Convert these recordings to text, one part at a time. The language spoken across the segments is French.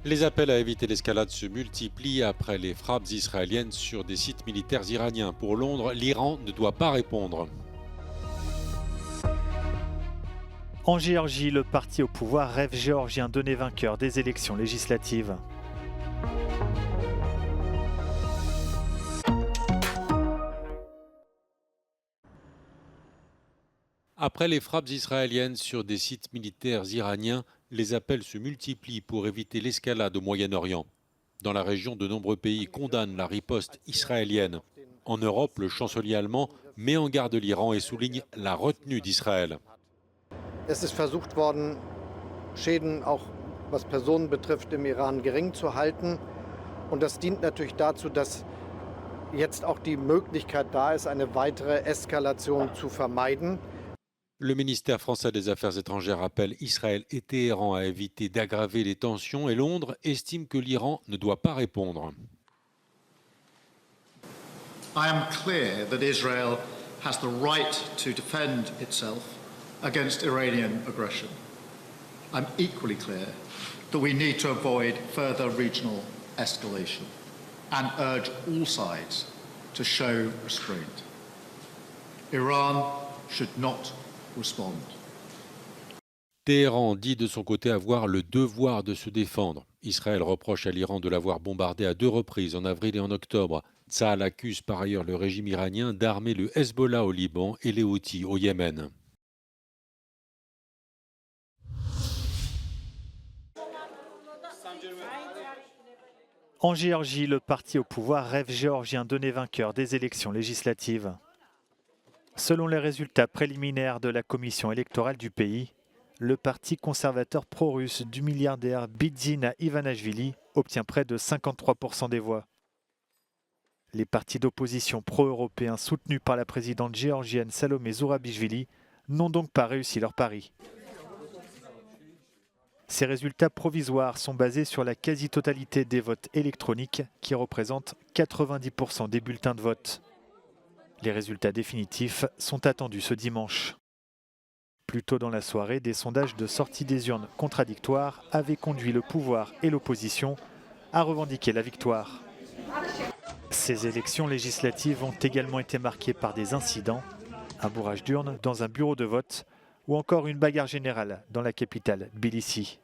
Les appels à éviter l'escalade se multiplient après les frappes israéliennes sur des sites militaires iraniens. Pour Londres, l'Iran ne doit pas répondre. En Géorgie, le parti au pouvoir Rêve géorgien donné vainqueur des élections législatives. Après les frappes israéliennes sur des sites militaires iraniens, les appels se multiplient pour éviter l'escalade au Moyen-Orient. Dans la région, de nombreux pays condamnent la riposte israélienne. En Europe, le chancelier allemand met en garde l'Iran et souligne la retenue d'Israël. Es ist versucht worden, Schäden auch was Personen betrifft im Iran gering zu halten. Und das dient natürlich dazu, dass jetzt auch die Möglichkeit da ist, eine weitere Eskalation zu vermeiden. Le ministère français des Affaires étrangères appelle Israël et Téhéran à éviter d'aggraver les tensions et Londres estime que l'Iran ne doit pas répondre. I am clear that Israel has the right to defend itself against Iranian aggression. I'm equally clear that we need to avoid further regional escalation and urge all sides to show restraint. Iran should not respond. Téhéran dit de son côté avoir le devoir de se défendre. Israël reproche à l'Iran de l'avoir bombardé à 2 reprises, en avril et en octobre. Tsahal accuse par ailleurs le régime iranien d'armer le Hezbollah au Liban et les Houthis au Yémen. En Géorgie, le parti au pouvoir Rêve géorgien donné vainqueur des élections législatives. Selon les résultats préliminaires de la commission électorale du pays, le parti conservateur pro-russe du milliardaire Bidzina Ivanashvili obtient près de 53% des voix. Les partis d'opposition pro-européens soutenus par la présidente géorgienne Salomé Zourabichvili n'ont donc pas réussi leur pari. Ces résultats provisoires sont basés sur la quasi-totalité des votes électroniques qui représentent 90% des bulletins de vote. Les résultats définitifs sont attendus ce dimanche. Plus tôt dans la soirée, des sondages de sortie des urnes contradictoires avaient conduit le pouvoir et l'opposition à revendiquer la victoire. Ces élections législatives ont également été marquées par des incidents, un bourrage d'urnes dans un bureau de vote ou encore une bagarre générale dans la capitale Tbilissi.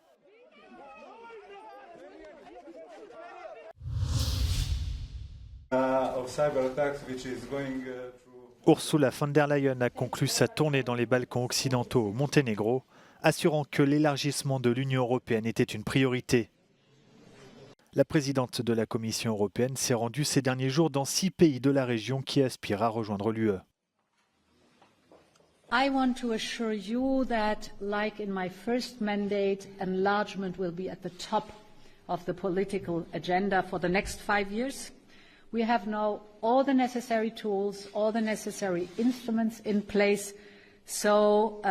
Ursula von der Leyen a conclu sa tournée dans les Balkans occidentaux au Monténégro, assurant que l'élargissement de l'Union européenne était une priorité. La présidente de la Commission européenne s'est rendue ces derniers jours dans 6 pays de la région qui aspirent à rejoindre l'UE. I want to assure you that, like in my first mandate, enlargement will be at the top of the political agenda for the next 5 years. We have now all the necessary tools, all the necessary instruments in place. So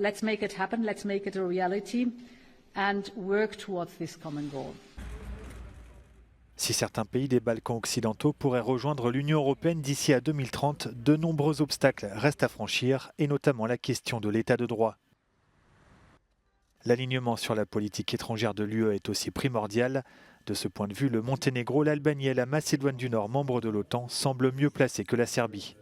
let's make it happen, let's make it a reality and work towards this common goal. Si certains pays des Balkans occidentaux pourraient rejoindre l'Union européenne d'ici à 2030, de nombreux obstacles restent à franchir, et notamment la question de l'état de droit. L'alignement sur la politique étrangère de l'UE est aussi primordial. De ce point de vue, le Monténégro, l'Albanie et la Macédoine du Nord, membres de l'OTAN, semblent mieux placés que la Serbie.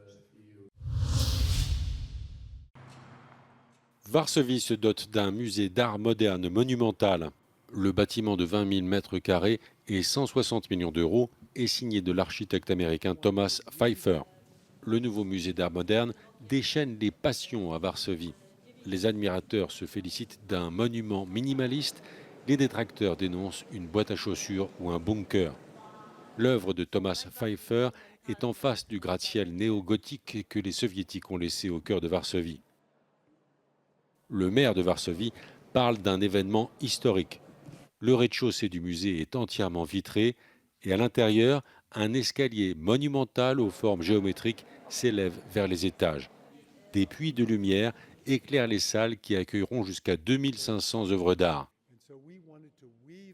Varsovie se dote d'un musée d'art moderne monumental. Le bâtiment de 20 000 mètres carrés et 160 millions d'euros est signé de l'architecte américain Thomas Pfeiffer. Le nouveau musée d'art moderne déchaîne les passions à Varsovie. Les admirateurs se félicitent d'un monument minimaliste, les détracteurs dénoncent une boîte à chaussures ou un bunker. L'œuvre de Thomas Pfeiffer est en face du gratte-ciel néo-gothique que les soviétiques ont laissé au cœur de Varsovie. Le maire de Varsovie parle d'un événement historique. Le rez-de-chaussée du musée est entièrement vitré et à l'intérieur, un escalier monumental aux formes géométriques s'élève vers les étages. Des puits de lumière éclairent les salles qui accueilleront jusqu'à 2500 œuvres d'art.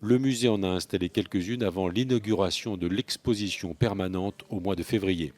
Le musée en a installé quelques-unes avant l'inauguration de l'exposition permanente au mois de février.